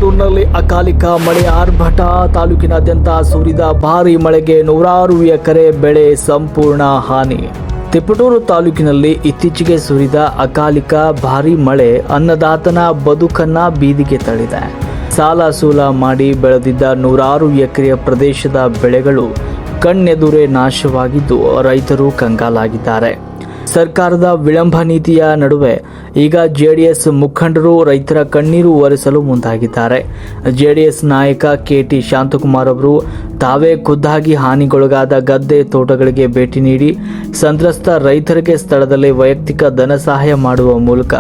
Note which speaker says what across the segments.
Speaker 1: ತಿಪಟೂರಿನಲ್ಲಿ ಅಕಾಲಿಕ ಮಳೆ ಆರ್ಭಟ. ತಾಲೂಕಿನಾದ್ಯಂತ ಸುರಿದ ಭಾರೀ ಮಳೆಗೆ ನೂರಾರು ಎಕರೆ ಬೆಳೆ ಸಂಪೂರ್ಣ ಹಾನಿ. ತಿಪಟೂರು ತಾಲೂಕಿನಲ್ಲಿ ಇತ್ತೀಚೆಗೆ ಸುರಿದ ಅಕಾಲಿಕ ಭಾರೀ ಮಳೆ ಅನ್ನದಾತನ ಬದುಕನ್ನ ಬೀದಿಗೆ ತಳ್ಳಿದೆ. ಸಾಲ ಸೂಲ ಮಾಡಿ ಬೆಳೆದಿದ್ದ ನೂರಾರು ಎಕರೆ ಪ್ರದೇಶದ ಬೆಳೆಗಳು ಕಣ್ಣೆದುರೇ ನಾಶವಾಗಿದ್ದು ರೈತರು ಕಂಗಾಲಾಗಿದ್ದಾರೆ. ಸರ್ಕಾರದ ವಿಳಂಬ ನೀತಿಯ ನಡುವೆ ಈಗ ಜೆಡಿಎಸ್ ಮುಖಂಡರು ರೈತರ ಕಣ್ಣೀರು ಒರೆಸಲು ಮುಂದಾಗಿದ್ದಾರೆ. ಜೆಡಿಎಸ್ ನಾಯಕ ಕೆಟಿ ಶಾಂತಕುಮಾರ್ ಅವರು ತಾವೇ ಖುದ್ದಾಗಿ ಹಾನಿಗೊಳಗಾದ ಗದ್ದೆ ತೋಟಗಳಿಗೆ ಭೇಟಿ ನೀಡಿ ಸಂತ್ರಸ್ತ ರೈತರಿಗೆ ಸ್ಥಳದಲ್ಲೇ ವೈಯಕ್ತಿಕ ಧನ ಸಹಾಯ ಮಾಡುವ ಮೂಲಕ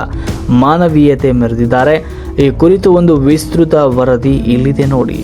Speaker 1: ಮಾನವೀಯತೆ ಮೆರೆದಿದ್ದಾರೆ. ಈ ಕುರಿತು ಒಂದು ವಿಸ್ತೃತ ವರದಿ ಇಲ್ಲಿದೆ ನೋಡಿ.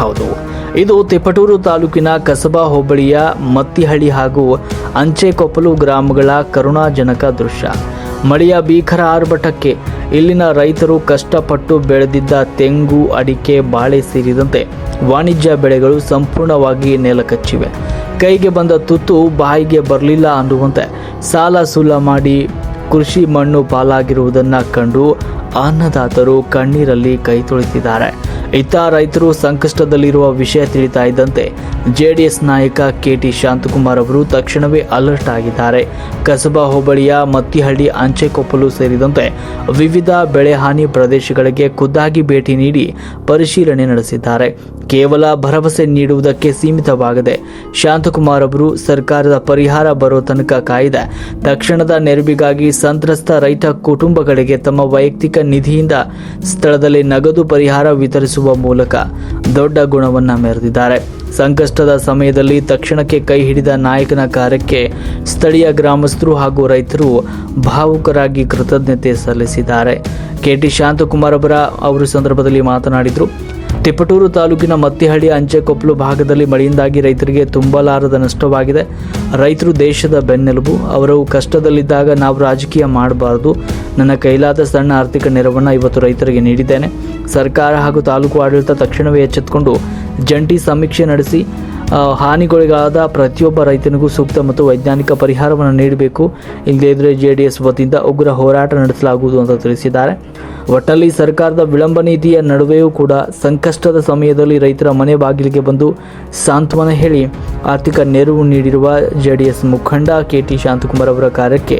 Speaker 1: ಹೌದು, ಇದು ತಿಪಟೂರು ತಾಲೂಕಿನ ಕಸಬಾ ಹೋಬಳಿಯ ಮತ್ತಿಹಳ್ಳಿ ಹಾಗೂ ಅಂಚೆಕೊಪ್ಪಲು ಗ್ರಾಮಗಳ ಕರುಣಾಜನಕ ದೃಶ್ಯ. ಮಳೆಯ ಭೀಕರ ಆರ್ಭಟಕ್ಕೆ ಇಲ್ಲಿನ ರೈತರು ಕಷ್ಟಪಟ್ಟು ಬೆಳೆದಿದ್ದ ತೆಂಗು, ಅಡಿಕೆ, ಬಾಳೆ ಸೇರಿದಂತೆ ವಾಣಿಜ್ಯ ಬೆಳೆಗಳು ಸಂಪೂರ್ಣವಾಗಿ ನೆಲಕಚ್ಚಿವೆ. ಕೈಗೆ ಬಂದ ತುತ್ತು ಬಾಯಿಗೆ ಬರಲಿಲ್ಲ ಅನ್ನುವಂತೆ ಸಾಲ ಸೂಲ ಮಾಡಿ ಕೃಷಿ ಮಣ್ಣು ಪಾಲಾಗಿರುವುದನ್ನು ಕಂಡು ಅನ್ನದಾತರು ಕಣ್ಣೀರಲ್ಲಿ ಕೈ ತೊಳೆದಿದ್ದಾರೆ. ಇತ್ತ ರೈತರು ಸಂಕಷ್ಟದಲ್ಲಿರುವ ವಿಷಯ ತಿಳಿತಾ ಇದ್ದಂತೆ ಜೆಡಿಎಸ್ ನಾಯಕ ಕೆಟಿ ಶಾಂತಕುಮಾರ್ ಅವರು ತಕ್ಷಣವೇ ಅಲರ್ಟ್ ಆಗಿದ್ದಾರೆ. ಕಸಬಾ ಹೋಬಳಿಯ ಮತ್ತಿಹಳ್ಳಿ, ಅಂಚೆಕೊಪ್ಪಲು ಸೇರಿದಂತೆ ವಿವಿಧ ಬೆಳೆ ಹಾನಿ ಪ್ರದೇಶಗಳಿಗೆ ಖುದ್ದಾಗಿ ಭೇಟಿ ನೀಡಿ ಪರಿಶೀಲನೆ ನಡೆಸಿದ್ದಾರೆ. ಕೇವಲ ಭರವಸೆ ನೀಡುವುದಕ್ಕೆ ಸೀಮಿತವಾಗದೆ ಶಾಂತಕುಮಾರ್ ಅವರು ಸರ್ಕಾರದ ಪರಿಹಾರ ಬರೋ ತನಕ ಕಾಯ್ದೆ ತಕ್ಷಣದ ನೆರವಿಗಾಗಿ ಸಂತ್ರಸ್ತ ರೈತ ಕುಟುಂಬಗಳಿಗೆ ತಮ್ಮ ವೈಯಕ್ತಿಕ ನಿಧಿಯಿಂದ ಸ್ಥಳದಲ್ಲಿ ನಗದು ಪರಿಹಾರ ವಿತರಿಸುವ ಮೂಲಕ ದೊಡ್ಡ ಗುಣವನ್ನ ಮೆರೆದಿದ್ದಾರೆ. ಸಂಕಷ್ಟದ ಸಮಯದಲ್ಲಿ ತಕ್ಷಣಕ್ಕೆ ಕೈ ಹಿಡಿದ ನಾಯಕನ ಕಾರ್ಯಕ್ಕೆ ಸ್ಥಳೀಯ ಗ್ರಾಮಸ್ಥರು ಹಾಗೂ ರೈತರು ಭಾವುಕರಾಗಿ ಕೃತಜ್ಞತೆ ಸಲ್ಲಿಸಿದ್ದಾರೆ. ಕೆಟಿ ಶಾಂತಕುಮಾರ್ ಅವರು ಸಂದರ್ಭದಲ್ಲಿ ಮಾತನಾಡಿದರು. ತಿಪಟೂರು ತಾಲೂಕಿನ ಮತ್ತಿಹಳ್ಳಿ, ಅಂಚೆಕೊಪ್ಪಲು ಭಾಗದಲ್ಲಿ ಮಳೆಯಿಂದಾಗಿ ರೈತರಿಗೆ ತುಂಬಲಾರದ ನಷ್ಟವಾಗಿದೆ. ರೈತರು ದೇಶದ ಬೆನ್ನೆಲುಬು. ಅವರು ಕಷ್ಟದಲ್ಲಿದ್ದಾಗ ನಾವು ರಾಜಕೀಯ ಮಾಡಬಾರದು. ನನ್ನ ಕೈಲಾದ ಸಣ್ಣ ಆರ್ಥಿಕ ನೆರವನ್ನು ಇವತ್ತು ರೈತರಿಗೆ ನೀಡಿದ್ದೇನೆ. ಸರ್ಕಾರ ಹಾಗೂ ತಾಲೂಕು ಆಡಳಿತ ತಕ್ಷಣವೇ ಎಚ್ಚೆತ್ತುಕೊಂಡು ಜಂಟಿ ಸಮೀಕ್ಷೆ ನಡೆಸಿ ಹಾನಿಗೊಳಗಾದ ಪ್ರತಿಯೊಬ್ಬ ರೈತನಿಗೂ ಸೂಕ್ತ ಮತ್ತು ವೈಜ್ಞಾನಿಕ ಪರಿಹಾರವನ್ನು ನೀಡಬೇಕು. ಇಲ್ಲದಿದ್ದರೆ ಜೆಡಿಎಸ್ ವತಿಯಿಂದ ಉಗ್ರ ಹೋರಾಟ ನಡೆಸಲಾಗುವುದು ಅಂತ ತಿಳಿಸಿದ್ದಾರೆ. ಒಟ್ಟಲ್ಲಿ ಸರ್ಕಾರದ ವಿಳಂಬ ನೀತಿಯ ನಡುವೆಯೂ ಕೂಡ ಸಂಕಷ್ಟದ ಸಮಯದಲ್ಲಿ ರೈತರ ಮನೆ ಬಾಗಿಲಿಗೆ ಬಂದು ಸಾಂತ್ವನ ಹೇಳಿ ಆರ್ಥಿಕ ನೆರವು ನೀಡಿರುವ ಜೆಡಿಎಸ್ ಮುಖಂಡ ಕೆಟಿ ಶಾಂತಕುಮಾರ್ ಅವರ ಕಾರ್ಯಕ್ಕೆ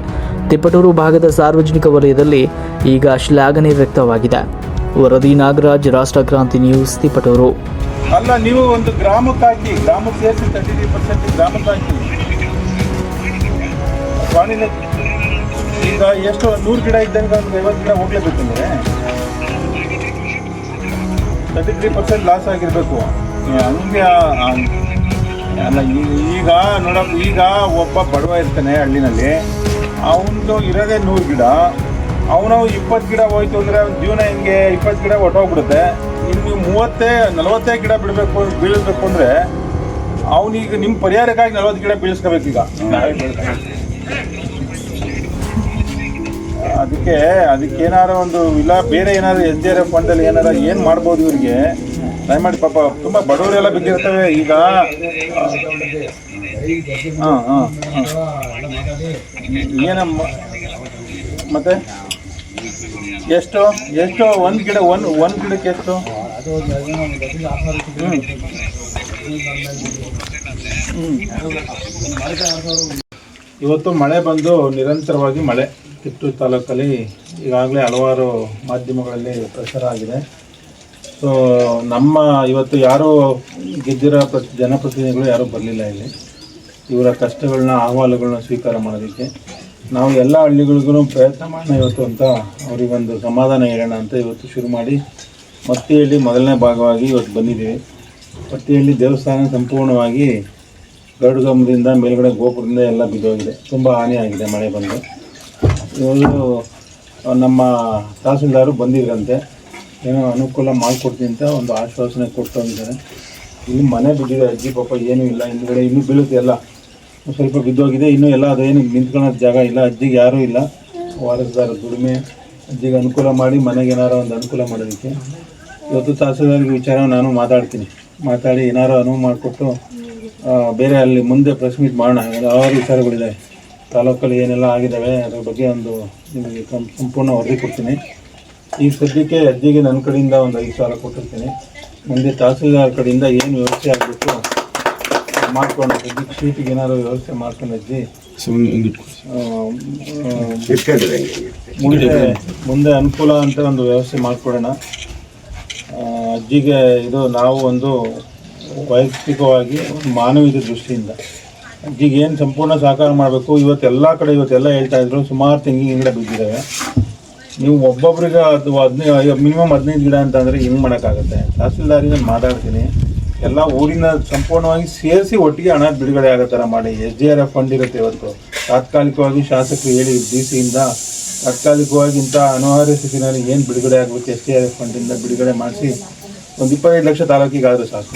Speaker 1: ತಿಪಟೂರು ಭಾಗದ ಸಾರ್ವಜನಿಕ ವಲಯದಲ್ಲಿ ಈಗ ಶ್ಲಾಘನೆ ವ್ಯಕ್ತವಾಗಿದೆ. ವರದಿ ನಾಗರಾಜ್, ರಾಷ್ಟ್ರ ಕ್ರಾಂತಿ ನ್ಯೂಸ್, ತಿಪಟೂರು.
Speaker 2: ಅಲ್ಲ, ನೀವು ಒಂದು ಗ್ರಾಮಕ್ಕೆ ಹಾಕಿ, ಗ್ರಾಮಕ್ಕೆ ಸೇರಿಸಿ 33% ಗ್ರಾಮಕ್ಕೆ ಹಾಕಿ. ಸ್ವಾಮಿನ ಈಗ ಎಷ್ಟು 100 ಗಿಡ ಇದ್ದಂಗೆ ಒಂದು 50 ಗಿಡ ಹೋಗ್ಲೇಬೇಕಂದ್ರೆ 33% ಲಾಸ್ ಆಗಿರಬೇಕು. ಹಂಗೆ ಅಲ್ಲ, ಈಗ ನೋಡಪ್ಪ, ಈಗ ಒಬ್ಬ ಬಡವ ಇರ್ತಾನೆ ಹಳ್ಳಿನಲ್ಲಿ, ಅವನದು ಇರೋದೇ 100 ಗಿಡ. ಅವನು 20 ಗಿಡ ಹೋಯ್ತು ಅಂದರೆ ಅವ್ನ ಜೀವನ ಹಿಂಗೆ 20 ಗಿಡ ಹೊಟ್ಟೋಗ್ಬಿಡುತ್ತೆ. ಇನ್ನು 30-40 ಗಿಡ ಬೀಳಿಸ್ಬೇಕು ಅಂದರೆ ಅವನೀಗ ನಿಮ್ಮ ಪರಿಹಾರಕ್ಕಾಗಿ 40 ಗಿಡ ಬೀಳಿಸ್ಕೋಬೇಕೀಗ. ಅದಕ್ಕೆ ಏನಾರ ಒಂದು ಇಲ್ಲ, ಬೇರೆ ಏನಾದ್ರು SDRF ಫಂಡಲ್ಲಿ ಏನಾರ ಏನು ಮಾಡ್ಬೋದು ಇವರಿಗೆ ದಯಮಾಡಿ. ಪಾಪ ತುಂಬ ಬಡವರೆಲ್ಲ ಬಿದ್ದಿರ್ತವೆ ಈಗ. ಏನಮ್ಮ ಮತ್ತೆ ಎಷ್ಟು ಒಂದು ಗಿಡ ಒಂದು ಗಿಡಕ್ಕೆ ಎಷ್ಟು? ಇವತ್ತು ಮಳೆ ಬಂದು ನಿರಂತರವಾಗಿ ಮಳೆ ತಿಪಟೂರು ತಾಲೂಕಲ್ಲಿ ಈಗಾಗಲೇ ಹಲವಾರು ಮಾಧ್ಯಮಗಳಲ್ಲಿ ಪ್ರಚಾರ ಆಗಿದೆ. ಸೊ ನಮ್ಮ ಇವತ್ತು ಯಾರೂ ಗೆದ್ದಿರೋ ಜನಪ್ರತಿನಿಧಿಗಳು ಯಾರೂ ಬರಲಿಲ್ಲ ಇಲ್ಲಿ ಇವರ ಕಷ್ಟಗಳನ್ನ, ಅಹವಾಲುಗಳನ್ನ ಸ್ವೀಕಾರ ಮಾಡೋದಕ್ಕೆ. ನಾವು ಎಲ್ಲ ಹಳ್ಳಿಗಳಿಗೂ ಪ್ರಯತ್ನ ಮಾಡೋಣ ಇವತ್ತು ಅಂತ ಅವರಿಗೊಂದು ಸಮಾಧಾನ ಹೇಳೋಣ ಅಂತ ಇವತ್ತು ಶುರು ಮಾಡಿ ಮತ್ತಿಹಳ್ಳಿ ಮೊದಲನೇ ಭಾಗವಾಗಿ ಇವತ್ತು ಬಂದಿದ್ದೀವಿ. ಮತ್ತಿಹಳ್ಳಿ ದೇವಸ್ಥಾನ ಸಂಪೂರ್ಣವಾಗಿ ಗರುಡಗಂಬದಿಂದ ಮೇಲ್ಗಡೆ ಗೋಪುರದಿಂದ ಎಲ್ಲ ಬಿದ್ದೋಗಿದೆ. ತುಂಬ ಹಾನಿಯಾಗಿದೆ ಮಳೆ ಬಂದು. ಇವರು ನಮ್ಮ ತಹಸೀಲ್ದಾರು ಬಂದಿದ್ರಂತೆ, ಏನೋ ಅನುಕೂಲ ಮಾಡಿಕೊಡ್ತೀನಿ ಅಂತ ಒಂದು ಆಶ್ವಾಸನೆ ಕೊಟ್ಟು ಹೋಗಿದ್ದಾರೆ. ಇಲ್ಲಿ ಮನೆ ಬಿದ್ದಿದೆ, ಅಜ್ಜಿ ಪಾಪ ಏನೂ ಇಲ್ಲ, ಹಿಂದ್ಗಡೆ ಇನ್ನೂ ಬೀಳುತ್ತೆ, ಎಲ್ಲ ಸ್ವಲ್ಪ ಬಿದ್ದೋಗಿದೆ. ಇನ್ನೂ ಎಲ್ಲ ಅದೇನು ನಿಂತ್ಕೊಳ್ಳೋದು ಜಾಗ ಇಲ್ಲ, ಅಜ್ಜಿಗೆ ಯಾರೂ ಇಲ್ಲ. ವಾರಸ್ದಾರ ದುಡಿಮೆ ಅಜ್ಜಿಗೆ ಅನುಕೂಲ ಮಾಡಿ ಮನೆಗೆ ಏನಾರು ಒಂದು ಅನುಕೂಲ ಮಾಡೋದಕ್ಕೆ ಇವತ್ತು ತಹಸೀಲ್ದಾರ್ಗೆ ವಿಚಾರ ನಾನು ಮಾತಾಡಿ ಏನಾರು ಅನುವು ಮಾಡಿಕೊಟ್ಟು ಬೇರೆ ಅಲ್ಲಿ ಮುಂದೆ ಪ್ರೆಸ್ ಮೀಟ್ ಮಾಡೋಣ. ಹಲವಾರು ವಿಚಾರಗಳಿದೆ, ತಾಲೂಕಲ್ಲಿ ಏನೆಲ್ಲ ಆಗಿದ್ದಾವೆ ಅದ್ರ ಬಗ್ಗೆ ಒಂದು ನಿಮಗೆ ಸಂಪೂರ್ಣ ವರದಿ ಕೊಡ್ತೀನಿ. ಈಗ ಸದ್ಯಕ್ಕೆ ಅಜ್ಜಿಗೆ ನನ್ನ ಕಡೆಯಿಂದ ಒಂದು 5,000 ಕೊಟ್ಟಿರ್ತೀನಿ. ಮುಂದೆ ತಹಸೀಲ್ದಾರ್ ಕಡೆಯಿಂದ ಏನು ವ್ಯವಸ್ಥೆ ಆಗಬೇಕು ಮಾಡ್ಕೊಂಡು ಸದ್ಯಕ್ಕೆ ಶೀಟಿಗೆ ಏನಾದ್ರು ವ್ಯವಸ್ಥೆ ಮಾಡ್ಕೊಂಡು ಅಜ್ಜಿ ಮುಂದೆ ಅನುಕೂಲ ಅಂತ ಒಂದು ವ್ಯವಸ್ಥೆ ಮಾಡಿಕೊಡೋಣ. ಅಜ್ಜಿಗೆ ಇದು ನಾವು ಒಂದು ವೈಯಕ್ತಿಕವಾಗಿ ಒಂದು ಮಾನವೀಯ ದೃಷ್ಟಿಯಿಂದ ಅಜ್ಜಿಗೆ ಏನು ಸಂಪೂರ್ಣ ಸಹಕಾರ ಮಾಡಬೇಕು. ಇವತ್ತೆಲ್ಲ ಕಡೆ ಇವತ್ತೆಲ್ಲ ಹೇಳ್ತಾಯಿದ್ರು, ಸುಮಾರು ತೆಂಗಿನ ಗಿಡ ಬಿದ್ದಿದ್ದಾವೆ. ನೀವು ಒಬ್ಬೊಬ್ರಿಗೆ ಅದು ಮಿನಿಮಮ್ 15 ಗಿಡ ಅಂತಂದರೆ ಹೆಂಗೆ ಮಾಡೋಕ್ಕಾಗುತ್ತೆ? ತಹಸೀಲ್ದಾರಿಗೆ ಮಾತಾಡ್ತೀನಿ, ಎಲ್ಲ ಊರಿನ ಸಂಪೂರ್ಣವಾಗಿ ಸೇರಿಸಿ ಒಟ್ಟಿಗೆ ಹಣ ಬಿಡುಗಡೆ ಆಗೋ ಥರ ಮಾಡಿ. SDRF ಫಂಡ್ ಇರುತ್ತೆ. ಇವತ್ತು ತಾತ್ಕಾಲಿಕವಾಗಿ ಶಾಸಕರು ಹೇಳಿ DC-ಯಿಂದ ತಾತ್ಕಾಲಿಕವಾಗಿ ಇಂಥ ಅನಿವಾರ್ಯ ಸ್ಥಿತಿನಲ್ಲಿ ಏನು ಬಿಡುಗಡೆ ಆಗಬೇಕು SDRF ಫಂಡಿಂದ ಬಿಡುಗಡೆ ಮಾಡಿಸಿ ಒಂದು 25 ಲಕ್ಷ ತಾಲೂಕಿಗಾದರೂ ಸಾಕು.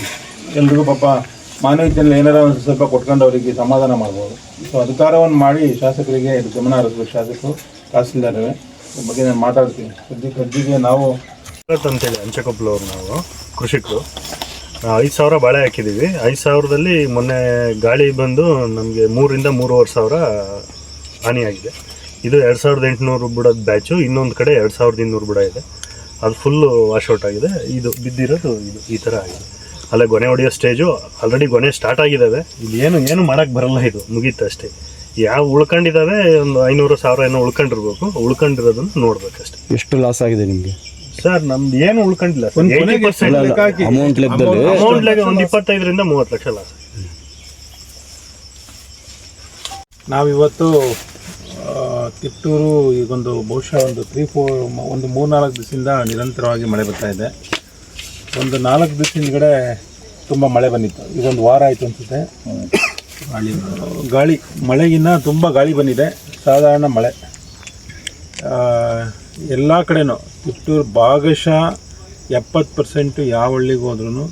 Speaker 2: ಎಲ್ರಿಗೂ ಪಾಪ ಮಾನವೀಯತೆಯಲ್ಲಿ ಏನಾರ ಒಂದು ಸ್ವಲ್ಪ ಕೊಟ್ಕೊಂಡು ಅವರಿಗೆ ಸಮಾಧಾನ ಮಾಡ್ಬೋದು. ಸೊ ಅಧಿಕಾರವನ್ನು ಮಾಡಿ ಶಾಸಕರಿಗೆ ಗಮನ ಹರಿಸ್ಬೇಕು. ಶಾಸಕರು ತಹಸೀಲ್ದಾರವೇ ಬಗ್ಗೆ ನಾನು ಮಾತಾಡ್ತೀನಿ. ಸದ್ಯಕ್ಕೆ ಅಜ್ಜಿಗೆ ನಾವು
Speaker 3: ಅಂತೇಳಿ ಅಂಚೆಕೊಪ್ಪಲವ್ರು ನಾವು ಕೃಷಿಕರು 5,000 ಬಾಳೆ ಹಾಕಿದ್ದೀವಿ. 5,000ದಲ್ಲಿ ಮೊನ್ನೆ ಗಾಳಿ ಬಂದು ನಮಗೆ 3,000 to 3,500 ಹಾನಿಯಾಗಿದೆ. ಇದು 2,800 ಬುಡದ ಬ್ಯಾಚು, ಇನ್ನೊಂದು ಕಡೆ 2,200 ಬುಡ ಇದೆ, ಅದು ಫುಲ್ಲು ವಾಶ್ಔಟ್ ಆಗಿದೆ. ಇದು ಬಿದ್ದಿರೋದು ಇದು ಈ ಥರ ಆಗಿದೆ. ಅಲ್ಲೇ ಗೊನೆ ಹೊಡೆಯೋ ಸ್ಟೇಜು ಆಲ್ರೆಡಿ ಗೊನೆ ಸ್ಟಾರ್ಟ್ ಆಗಿದ್ದಾವೆ. ಇಲ್ಲಿ ಏನು ಮಾಡೋಕ್ಕೆ ಬರಲ್ಲ, ಇದು ಮುಗೀತು ಅಷ್ಟೇ. ಯಾವ ಉಳ್ಕೊಂಡಿದ್ದಾವೆ ಒಂದು 500,000 ಏನೋ ಉಳ್ಕೊಂಡಿರ್ಬೇಕು, ಉಳ್ಕೊಂಡಿರೋದನ್ನು ನೋಡ್ಬೇಕಷ್ಟೆ.
Speaker 4: ಎಷ್ಟು ಲಾಸ್ ಆಗಿದೆ ನಿಮಗೆ
Speaker 3: ಸರ್? ನಮ್ದು ಏನು ಉಳ್ಕೊಂಡಿಲ್ಲ,
Speaker 4: ಅಮೌಂಟ್ ಲೆಕ್ಕದಲ್ಲಿ
Speaker 3: ಒಂದು 25 to 30 ಲಕ್ಷ ಲಾಸ್.
Speaker 2: ನಾವಿವತ್ತು ತಿಪ್ಟೂರು ಈಗೊಂದು ಬಹುಶಃ ಒಂದು 3-4 ದಿವಸದಿಂದ ನಿರಂತರವಾಗಿ ಮಳೆ ಬರ್ತಾ ಇದೆ. ಒಂದು 4 ದಿವಸ ಹಿಂದ್ಗಡೆ ತುಂಬ ಮಳೆ ಬಂದಿತ್ತು. ಈಗೊಂದು ವಾರ ಆಯಿತು ಅನಿಸುತ್ತೆ. ಗಾಳಿ ಮಳೆಗಿನ್ನ ತುಂಬ ಗಾಳಿ ಬಂದಿದೆ. ಸಾಧಾರಣ ಮಳೆ ಎಲ್ಲ ಕಡೆನೂ ತಿಪ್ಟೂರು ಭಾಗಶಃ 70% ಯಾವ ಹಳ್ಳಿಗೆ ಹೋದ್ರೂ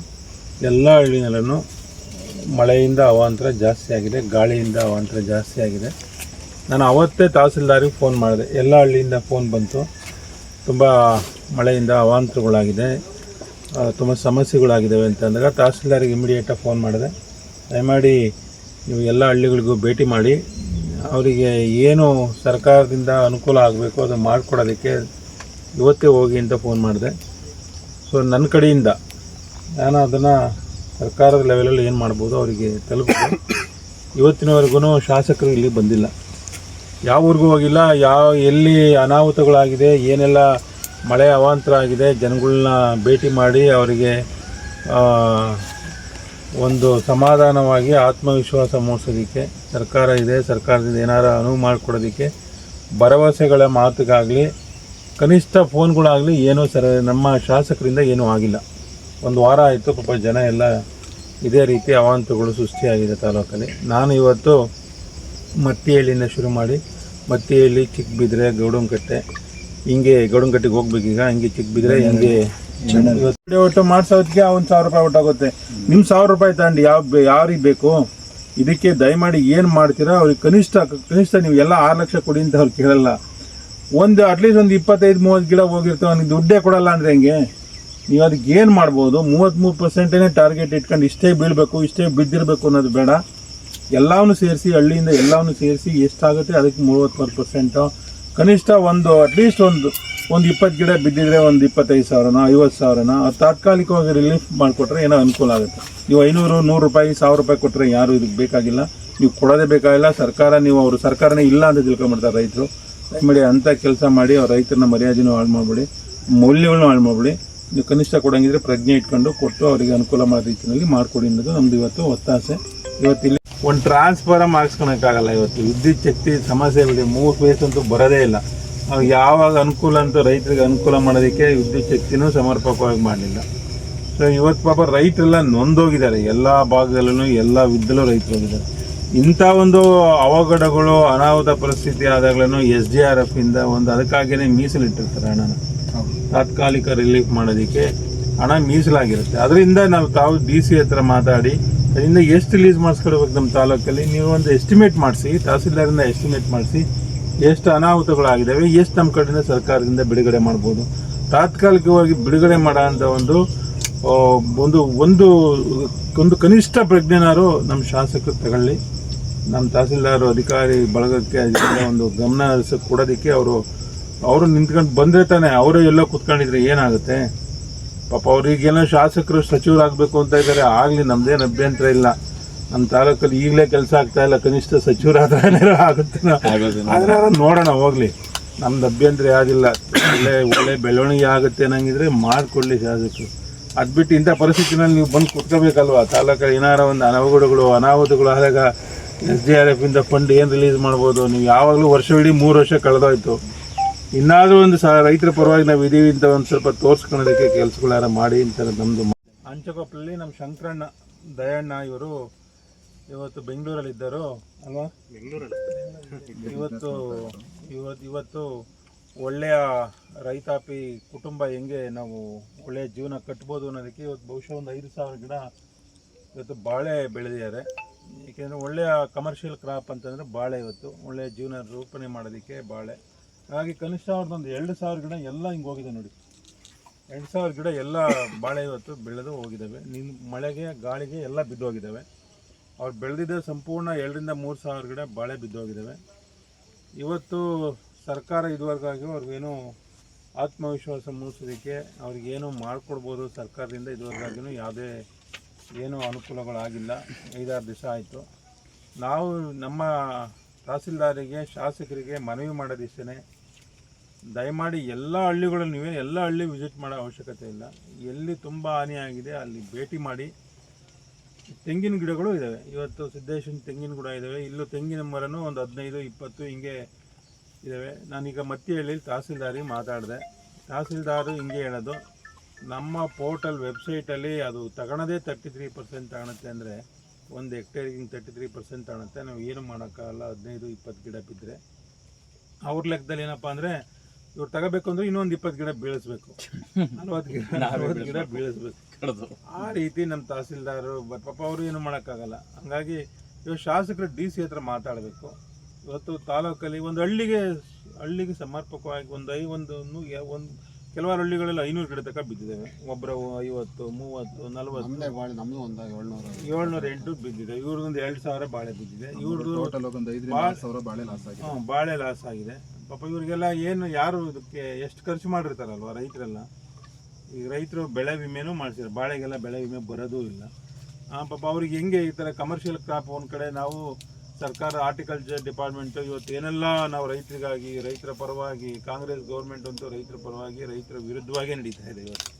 Speaker 2: ಎಲ್ಲ ಹಳ್ಳಿನಲ್ಲೂ ಮಳೆಯಿಂದ ಅವಾಂತರ ಜಾಸ್ತಿ ಆಗಿದೆ, ಗಾಳಿಯಿಂದ ಅವಾಂತರ ಜಾಸ್ತಿ ಆಗಿದೆ. ನಾನು ಅವತ್ತೇ ತಹಸೀಲ್ದಾರಿಗೆ ಫೋನ್ ಮಾಡಿದೆ. ಎಲ್ಲ ಹಳ್ಳಿಯಿಂದ ಫೋನ್ ಬಂತು, ತುಂಬ ಮಳೆಯಿಂದ ಅವಾಂತರಗಳಾಗಿದೆ, ತುಂಬ ಸಮಸ್ಯೆಗಳಾಗಿದ್ದಾವೆ ಅಂತಂದಾಗ ತಹಸೀಲ್ದಾರಿಗೆ ಇಮಿಡಿಯೇಟಾಗಿ ಫೋನ್ ಮಾಡಿದೆ. ದಯಮಾಡಿ ನೀವು ಎಲ್ಲ ಹಳ್ಳಿಗಳಿಗೂ ಭೇಟಿ ಮಾಡಿ ಅವರಿಗೆ ಏನು ಸರ್ಕಾರದಿಂದ ಅನುಕೂಲ ಆಗಬೇಕು ಅದು ಮಾಡಿಕೊಡೋದಕ್ಕೆ ಇವತ್ತೇ ಹೋಗಿ ಅಂತ ಫೋನ್ ಮಾಡಿದೆ. ಸೊ ನನ್ನ ಕಡೆಯಿಂದ ನಾನು ಅದನ್ನು ಸರ್ಕಾರದ ಲೆವೆಲಲ್ಲಿ ಏನು ಮಾಡ್ಬೋದು ಅವರಿಗೆ ತಲುಪಿದೆ. ಇವತ್ತಿನವರೆಗೂ ಶಾಸಕರು ಇಲ್ಲಿ ಬಂದಿಲ್ಲ, ಯಾವ ಊರಿಗೂ ಹೋಗಿಲ್ಲ. ಎಲ್ಲಿ ಅನಾಹುತಗಳಾಗಿದೆ, ಏನೆಲ್ಲ ಮಳೆ ಅವಾಂತರ ಆಗಿದೆ, ಜನಗಳನ್ನ ಭೇಟಿ ಮಾಡಿ ಅವರಿಗೆ ಒಂದು ಸಮಾಧಾನವಾಗಿ ಆತ್ಮವಿಶ್ವಾಸ ಮೂಡಿಸೋದಕ್ಕೆ ಸರ್ಕಾರ ಇದೆ, ಸರ್ಕಾರದಿಂದ ಏನಾರು ಅನುವು ಮಾಡಿಕೊಡೋದಕ್ಕೆ ಭರವಸೆಗಳ ಮಾತುಗಾಗಲಿ ಕನಿಷ್ಠ ಫೋನ್ಗಳಾಗಲಿ ಏನೂ ನಮ್ಮ ಶಾಸಕರಿಂದ ಏನೂ ಆಗಿಲ್ಲ. ಒಂದು ವಾರ ಆಯಿತು, ಪಾಪ ಜನ ಎಲ್ಲ ಇದೇ ರೀತಿ ಅವಾಂತರಗಳು ಸೃಷ್ಟಿಯಾಗಿದೆ ತಾಲೂಕಲ್ಲಿ. ನಾನು ಇವತ್ತು ಮತ್ತಿಹಳ್ಳಿಯಿಂದ ಶುರು ಮಾಡಿ ಮತ್ತಿಹಳ್ಳಿ, ಚಿಕ್ಕಬಿದ್ರೆ, ಗೌಡನಕಟ್ಟೆ, ಹಿಂಗೆ ಗೌಡನಕಟ್ಟೆಗೆ ಹೋಗ್ಬೇಕೀಗ, ಹಿಂಗೆ ಚಿಕ್ಕಬಿದ್ರೆ, ಹಿಂಗೆ ಇವತ್ತು ಒಟ್ಟು ಮಾಡಿಸೋದಕ್ಕೆ ಒಂದು 1,000 ರೂಪಾಯಿ ಒಟ್ಟಾಗುತ್ತೆ. ನಿಮ್ಮ 1,000 ರೂಪಾಯಿ ತಗೊಂಡು ಯಾರಿಗೆ ಬೇಕು ಇದಕ್ಕೆ ದಯಮಾಡಿ ಏನು ಮಾಡ್ತೀರಾ ಅವ್ರಿಗೆ ಕನಿಷ್ಠ ನೀವು ಎಲ್ಲ 6 ಲಕ್ಷ ಕೊಡಿ ಅಂತ ಅವ್ರು ಕೇಳಲ್ಲ. ಅಟ್ಲೀಸ್ಟ್ ಒಂದು 25-30 ಗಿಡ ಹೋಗಿರ್ತವೆ, ಅವ್ನಿಗೆ ದುಡ್ಡೇ ಕೊಡಲ್ಲ ಅಂದರೆ ಹೆಂಗೆ? ನೀವು ಅದಕ್ಕೆ ಏನು ಮಾಡ್ಬೋದು? 33% ಟಾರ್ಗೆಟ್ ಇಟ್ಕೊಂಡು ಇಷ್ಟೇ ಬೀಳಬೇಕು, ಇಷ್ಟೇ ಬಿದ್ದಿರಬೇಕು ಅನ್ನೋದು ಬೇಡ. ಎಲ್ಲವನ್ನೂ ಸೇರಿಸಿ, ಹಳ್ಳಿಯಿಂದ ಎಲ್ಲವನ್ನೂ ಸೇರಿಸಿ ಎಷ್ಟಾಗುತ್ತೆ ಅದಕ್ಕೆ 33% ಕನಿಷ್ಠ ಅಟ್ಲೀಸ್ಟ್ ಒಂದು 20 ಗಿಡ ಬಿದ್ದಿದ್ರೆ ಒಂದು 25,000 50,000 ತಾತ್ಕಾಲಿಕವಾಗಿ ರಿಲೀಫ್ ಮಾಡಿಕೊಟ್ರೆ ಏನೋ ಅನುಕೂಲ ಆಗುತ್ತೆ. ನೀವು 500, 100 ರೂಪಾಯಿ, 1,000 ರೂಪಾಯಿ ಕೊಟ್ಟರೆ ಯಾರು ಇದಕ್ಕೆ ಬೇಕಾಗಿಲ್ಲ, ನೀವು ಕೊಡೋದೇ ಬೇಕಾಗಿಲ್ಲ. ಅವರು ಸರ್ಕಾರನೇ ಇಲ್ಲ ಅಂತ ತಿಳ್ಕೊಂಬಿಡ್ತಾರೆ ರೈತರು. ದಯಮಾಡಿ ಅಂಥ ಕೆಲಸ ಮಾಡಿ ಅವ್ರ ರೈತರನ್ನ ಮರ್ಯಾದೆನೂ ಹಾಳು ಮಾಡಬೇಡಿ, ಮೌಲ್ಯಗಳನ್ನೂ ಹಾಳು ಮಾಡಬೇಡಿ. ನೀವು ಕನಿಷ್ಠ ಕೊಡೋಂಗಿದ್ರೆ ಪ್ರಜ್ಞೆ ಇಟ್ಕೊಂಡು ಕೊಟ್ಟು ಅವರಿಗೆ ಅನುಕೂಲ ಮಾಡೋ ರೀತಿಯಲ್ಲಿ ಮಾಡಿಕೊಡಿ ಅನ್ನೋದು ನಮ್ಮದು ಇವತ್ತು ಒತ್ತಾಸೆ. ಇವತ್ತಿಲ್ಲಿ ಒಂದು ಟ್ರಾನ್ಸ್ಫಾರಮ್ ಹಾಕ್ಸ್ಕೊಳಕ್ಕಾಗಲ್ಲ. ಇವತ್ತು ವಿದ್ಯುತ್ ಶಕ್ತಿ ಸಮಸ್ಯೆ ಬಿಡಿ, 3 ಫೇಸ್ ಅಂತೂ ಬರೋದೇ ಇಲ್ಲ. ಯಾವಾಗ ಅನುಕೂಲ ಅಂತೂ ರೈತರಿಗೆ ಅನುಕೂಲ ಮಾಡೋದಕ್ಕೆ ವಿದ್ಯುತ್ ಶಕ್ತಿನೂ ಸಮರ್ಪಕವಾಗಿ ಮಾಡಲಿಲ್ಲ. ಸೊ ಇವತ್ತು ಪಾಪ ರೈತರೆಲ್ಲ ನೊಂದೋಗಿದ್ದಾರೆ, ಎಲ್ಲ ಭಾಗದಲ್ಲೂ ಎಲ್ಲ ವಿದ್ದಲ್ಲೂ ರೈತರು ಹೋಗಿದ್ದಾರೆ. ಇಂಥ ಒಂದು ಅವಘಡಗಳು ಅನಾಹುತ ಪರಿಸ್ಥಿತಿ ಆದಾಗಲೂ SDRF ಇಂದ ಒಂದು ಅದಕ್ಕಾಗಿಯೇ ಮೀಸಲಿಟ್ಟಿರ್ತಾರೆ ಹಣನ, ತಾತ್ಕಾಲಿಕ ರಿಲೀಫ್ ಮಾಡೋದಕ್ಕೆ ಹಣ ಮೀಸಲಾಗಿರುತ್ತೆ. ಅದರಿಂದ ನಾವು ತಾವು DC ಹತ್ರ ಮಾತಾಡಿ ಅದರಿಂದ ಎಷ್ಟು ರಿಲೀಸ್ ಮಾಡಿಸ್ಕೊಡ್ಬೇಕು ನಮ್ಮ ತಾಲೂಕಲ್ಲಿ, ನೀವು ಒಂದು ಎಸ್ಟಿಮೇಟ್ ಮಾಡಿಸಿ, ತಹಸೀಲ್ದಾರಿಂದ ಎಸ್ಟಿಮೇಟ್ ಮಾಡಿಸಿ ಎಷ್ಟು ಅನಾಹುತಗಳಾಗಿದ್ದಾವೆ, ಎಷ್ಟು ನಮ್ಮ ಕಡೆಯಿಂದ ಸರ್ಕಾರದಿಂದ ಬಿಡುಗಡೆ ಮಾಡ್ಬೋದು. ತಾತ್ಕಾಲಿಕವಾಗಿ ಬಿಡುಗಡೆ ಮಾಡೋ ಅಂಥ ಒಂದು ಕನಿಷ್ಠ ಪ್ರಜ್ಞೆನಾರು ನಮ್ಮ ಶಾಸಕರು ತಗೊಳ್ಳಿ. ನಮ್ಮ ತಹಸೀಲ್ದಾರ್ ಅಧಿಕಾರಿ ಬಳಗಕ್ಕೆ ಅದರಿಂದ ಒಂದು ಗಮನ ಕೊಡೋದಕ್ಕೆ ಅವರು ನಿಂತ್ಕೊಂಡು ಬಂದರೆ ತಾನೆ. ಅವರು ಎಲ್ಲೋ ಕುತ್ಕೊಂಡಿದ್ರೆ ಏನಾಗುತ್ತೆ ಪಾಪ. ಅವ್ರಿಗೇನೋ ಶಾಸಕರು ಸಚಿವರಾಗಬೇಕು ಅಂತ ಇದ್ದಾರೆ, ಆಗಲಿ, ನಮ್ದೇನು ಅಭ್ಯಂತರ ಇಲ್ಲ. ನಮ್ಮ ತಾಲೂಕಲ್ಲಿ ಈಗಲೇ ಕೆಲಸ ಆಗ್ತಾ ಇಲ್ಲ, ಕನಿಷ್ಠ ಸಚಿವರಾದ್ರೆ ಆಗುತ್ತೆ. ಆದರೆ ನೋಡೋಣ, ಹೋಗ್ಲಿ, ನಮ್ದು ಅಭ್ಯಂತರ ಯಾವುದಿಲ್ಲ. ಒಳ್ಳೆ ಬೆಳವಣಿಗೆ ಆಗುತ್ತೆ ಅನ್ನಂಗಿದ್ರೆ ಮಾಡಿಕೊಡ್ಲಿ ಶಾಸಕರು. ಅದು ಬಿಟ್ಟು ಇಂಥ ಪರಿಸ್ಥಿತಿನಲ್ಲಿ ನೀವು ಬಂದು ಕುತ್ಕೋಬೇಕಲ್ವ. ತಾಲೂಕಲ್ಲಿ ಏನಾರ ಒಂದು ಅನಾಹುತಗಳು ಆದಾಗ SDRF ಇಂದ ಫಂಡ್ ಏನು ರಿಲೀಸ್ ಮಾಡ್ಬೋದು. ನೀವು ಯಾವಾಗಲೂ ವರ್ಷವಿಡೀ 3 ವರ್ಷ ಕಳೆದೋಯ್ತು. ಇನ್ನಾದರೂ ಒಂದು ರೈತರ ಪರವಾಗಿ ನಾವು ಇದೀವಿ ಅಂತ ಒಂದು ಸ್ವಲ್ಪ ತೋರಿಸ್ಕೊಳ್ಳೋದಕ್ಕೆ ಕೆಲಸಗಳಾರ ಮಾಡಿ ಅಂತ ನಮ್ಮದು. ಅಂಚೆಕೊಪ್ಪಲಲ್ಲಿ ನಮ್ಮ ಶಂಕರಣ್ಣ ದಯಣ್ಣ ಇವರು ಇವತ್ತು ಬೆಂಗಳೂರಲ್ಲಿದ್ದರು ಅಲ್ವಾ? ಇವತ್ತು ಒಳ್ಳೆಯ ರೈತಾಪಿ ಕುಟುಂಬ ಹೆಂಗೆ ನಾವು ಒಳ್ಳೆಯ ಜೀವನ ಕಟ್ಬೋದು ಅನ್ನೋದಕ್ಕೆ ಇವತ್ತು ಬಹುಶಃ ಒಂದು 5,000 ಗಿಡ ಇವತ್ತು ಬಾಳೆ ಬೆಳೆದಿದ್ದಾರೆ. ಏಕೆಂದರೆ ಒಳ್ಳೆಯ ಕಮರ್ಷಿಯಲ್ ಕ್ರಾಪ್ ಅಂತಂದರೆ ಬಾಳೆ. ಇವತ್ತು ಒಳ್ಳೆಯ ಜೀವನ ರೂಪಣೆ ಮಾಡೋದಕ್ಕೆ ಬಾಳೆ. ಹಾಗಾಗಿ ಕನಿಷ್ಠ ಅವ್ರದ್ದೊಂದು 2,000 ಗಿಡ ಎಲ್ಲ ಹಿಂಗೆ ಹೋಗಿದೆ ನೋಡಿ. 2,000 ಗಿಡ ಎಲ್ಲ ಬಾಳೆ ಇವತ್ತು ಬೆಳೆದು ಹೋಗಿದ್ದಾವೆ. ಮಳೆಗೆ ಗಾಳಿಗೆ ಎಲ್ಲ ಬಿದ್ದೋಗಿದ್ದಾವೆ. ಅವ್ರು ಬೆಳೆದಿದ್ದ ಸಂಪೂರ್ಣ 2,000-3,000 ಗಿಡ ಬಾಳೆ ಬಿದ್ದೋಗಿದ್ದಾವೆ. ಇವತ್ತು ಸರ್ಕಾರ ಇದುವರೆಗಾಗಿ ಅವ್ರಿಗೇನು ಆತ್ಮವಿಶ್ವಾಸ ಮೂಡಿಸೋದಕ್ಕೆ ಅವ್ರಿಗೇನು ಮಾಡಿಕೊಡ್ಬೋದು ಸರ್ಕಾರದಿಂದ ಇದುವರೆಗಾಗಿಯೂ ಯಾವುದೇ ಏನೂ ಅನುಕೂಲಗಳಾಗಿಲ್ಲ. 5-6 ದಿವಸ ಆಯಿತು. ನಾವು ನಮ್ಮ ತಹಸೀಲ್ದಾರಿಗೆ, ಶಾಸಕರಿಗೆ ಮನವಿ ಮಾಡೋದಿಷ್ಟೇ, ದಯಮಾಡಿ ಎಲ್ಲ ಹಳ್ಳಿಗಳಲ್ಲಿ ನೀವೇ ಎಲ್ಲ ಹಳ್ಳಿ ವಿಸಿಟ್ ಮಾಡೋ ಅವಶ್ಯಕತೆ ಇಲ್ಲ. ಎಲ್ಲಿ ತುಂಬ ಹಾನಿಯಾಗಿದೆ ಅಲ್ಲಿ ಭೇಟಿ ಮಾಡಿ. ತೆಂಗಿನ ಗಿಡಗಳು ಇದ್ದಾವೆ. ಇವತ್ತು ಸಿದ್ದೇಶ್ವರ ತೆಂಗಿನ ಗಿಡ ಇದ್ದಾವೆ. ಇಲ್ಲೂ ತೆಂಗಿನ ಮರನೂ ಒಂದು 15-20 ಹಿಂಗೆ ಇದ್ದಾವೆ. ನಾನೀಗ ಮತ್ತಿಹಳ್ಳಿಯಲ್ಲಿ ತಹಸೀಲ್ದಾರಿಗೆ ಮಾತಾಡಿದೆ. ತಹಸೀಲ್ದಾರು ಹಿಂಗೆ ಹೇಳೋದು, ನಮ್ಮ ಪೋರ್ಟಲ್ ವೆಬ್ಸೈಟಲ್ಲಿ ಅದು ತಗೊಳೋದೇ 33% ತಗೊಳುತ್ತೆ. ಅಂದರೆ ಒಂದು ಹೆಕ್ಟೇರಿಗೆ 33% ತಗೊಳುತ್ತೆ. ನಾವು ಏನು ಮಾಡೋಕ್ಕಾಗಲ್ಲ. 15-20 ಗಿಡ ಬಿದ್ದರೆ ಅವ್ರ ಲೆಕ್ಕದಲ್ಲಿ ಏನಪ್ಪ ಅಂದರೆ ಇವ್ರು ತಗೋಬೇಕು ಅಂದರೆ ಇನ್ನೊಂದು 20 ಗಿಡ ಬೀಳಿಸ್ಬೇಕು, 40 ಗಿಡ ಬೀಳಿಸ್ಬೇಕು. ಆ ರೀತಿ ನಮ್ಮ ತಹಸೀಲ್ದಾರು ಪಾಪ ಅವರು ಏನು ಮಾಡೋಕ್ಕಾಗಲ್ಲ. ಹಂಗಾಗಿ ಇವಾಗ ಶಾಸಕರು DC ಹತ್ರ ಮಾತಾಡಬೇಕು. ಇವತ್ತು ತಾಲೂಕಲ್ಲಿ ಒಂದು ಹಳ್ಳಿಗೆ ಸಮರ್ಪಕವಾಗಿ ಒಂದು ಕೆಲವಾರು ಹಳ್ಳಿಗಳಲ್ಲಿ 500 ಗಿಡ ತನಕ ಬಿದ್ದಿದ್ದಾವೆ. ಒಬ್ಬರು 50, 30, 40, 708 ಬಿದ್ದಿದೆ. ಇವ್ರಿಗೊಂದು 2,000 ಬಾಳೆ ಬಿದ್ದಿದೆ. ಇವ್ರದ್ದು ಬಾಳೆ ಲಾಸ್ ಆಗಿದೆ. ಪಾಪ ಇವರಿಗೆಲ್ಲ ಯಾರು ಇದಕ್ಕೆ ಎಷ್ಟು ಖರ್ಚು ಮಾಡಿರ್ತಾರಲ್ವ ರೈತರೆಲ್ಲ. ಈಗ ರೈತರು ಬೆಳೆ ವಿಮೆನೂ ಮಾಡಿಸಿದ್ರು, ಬಾಳೆಗೆಲ್ಲ ಬೆಳೆ ವಿಮೆ ಬರೋದೂ ಇಲ್ಲ. ಪಾಪ ಅವ್ರಿಗೆ ಹೆಂಗೆ ಈ ಥರ ಕಮರ್ಷಿಯಲ್ ಕ್ರಾಪ್ ಒಂದು ಕಡೆ ನಾವು ಸರ್ಕಾರ ಹಾರ್ಟಿಕಲ್ಚರ್ ಡಿಪಾರ್ಟ್ಮೆಂಟು ಇವತ್ತು ಏನೆಲ್ಲ ನಾವು ರೈತರಿಗಾಗಿ, ರೈತರ ಪರವಾಗಿ, ಕಾಂಗ್ರೆಸ್ ಗೌರ್ಮೆಂಟ್ ಅಂತೂ ರೈತರ ಪರವಾಗಿ, ರೈತರ ವಿರುದ್ಧವಾಗೇ ನಡೀತಾ ಇದೆ ಇವತ್ತು.